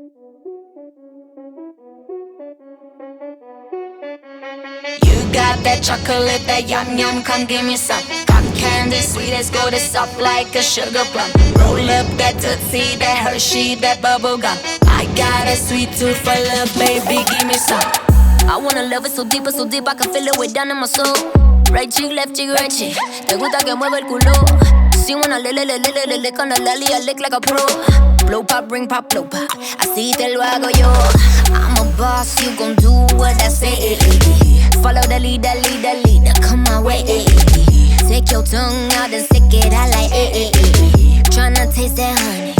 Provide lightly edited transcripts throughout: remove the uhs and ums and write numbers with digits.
You got that chocolate, that yum yum, come give me some. Cotton candy, sweet as gold, it's soft like a sugar plum. Roll up that Tootsie, that Hershey, that bubble gum. I got a sweet tooth for love, baby, give me some. I wanna love it so deep I can feel it way down in my soul. Right cheek, left cheek, right cheek. Te gusta que mueva el culo. Si wanna lick on the lolly, I lick like a pro. Blow pop, bring pop, blow pop. Así te lo hago yo. I'm a boss, you gon' do what I say. Follow the leader, come my way. Take your tongue out and stick it out like tryna taste that honey.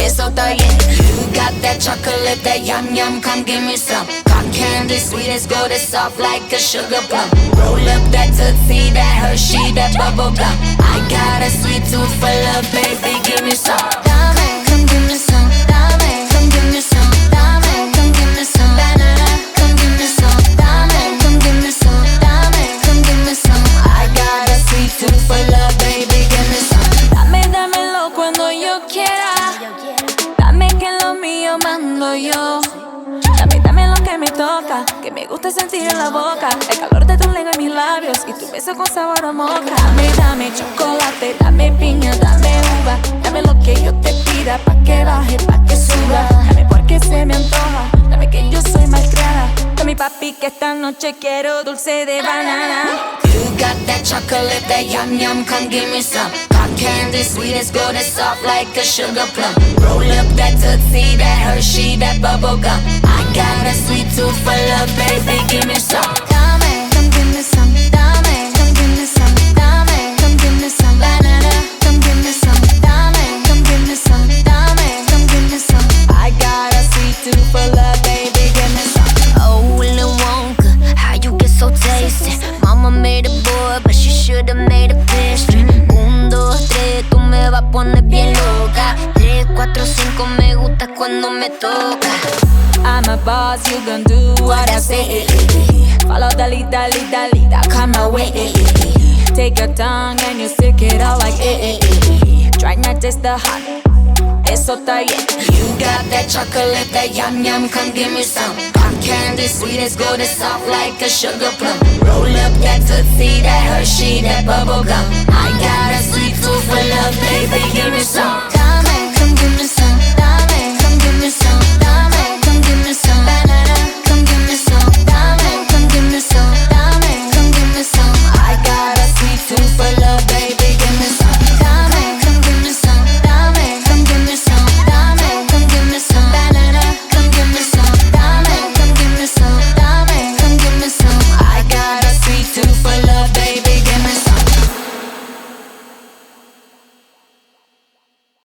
It's so bien. You got that chocolate, that yum yum, come give me some. Cotton candy, sweet as gold, it's soft like a sugar plum. Roll up that Tootsie, that Hershey, that bubble gum. I got a sweet tooth for love, baby, give me some. Dame, come give me some. Dame, come give me some. Dame, come give me some. Banana, come give me some. Dame, come give me some. Dame, come give me some. I got a sweet tooth for love, baby, give me some. Dámelo cuando yo quiera. Dame que lo mío mando yo. Dame lo que me toca, que me gusta sentir en la boca. El calor de tu lengua en mis labios y tu beso con sabor a moca. Dame chocolate, dame piña, dame uva. Dame lo que yo te pida, pa' que baje, pa' que suba. Dame porque se me antoja, dame que yo soy malcriada. Dame papi que esta noche quiero dulce de banana. You got that chocolate, that yum yum, come give me some. Cotton candy, sweet as gold, it's soft like a sugar plum. Roll up that Tootsie, that Hershey, that bubble gum. I got a sweet tooth for love, baby, give me some. Dame, come give me some. Dame, come give me some. Dame, come give me some. Banana, come give me some. Dame, come give me some. Dame, come give me some. I got a sweet tooth for love, baby, give me some. Oh, Willy Wonka, how you get so tasty? Mama made a boy, but she should've made a pastry. 1, 2, 3, tú me vas a poner bien loca. 3, 4, 5, me gusta cuando me toca. I'm a boss, you gon' do what I say. Follow the lead, come my way. Take your tongue and you stick it out like try not taste the honey. Eso está bien. You got that chocolate, that yum yum, come give me some. Cotton candy, sweet as gold, it's soft like a sugar plum. Roll up that Tootsie, that Hershey, that bubble gum. I got a sweet tooth for love, baby, give me some.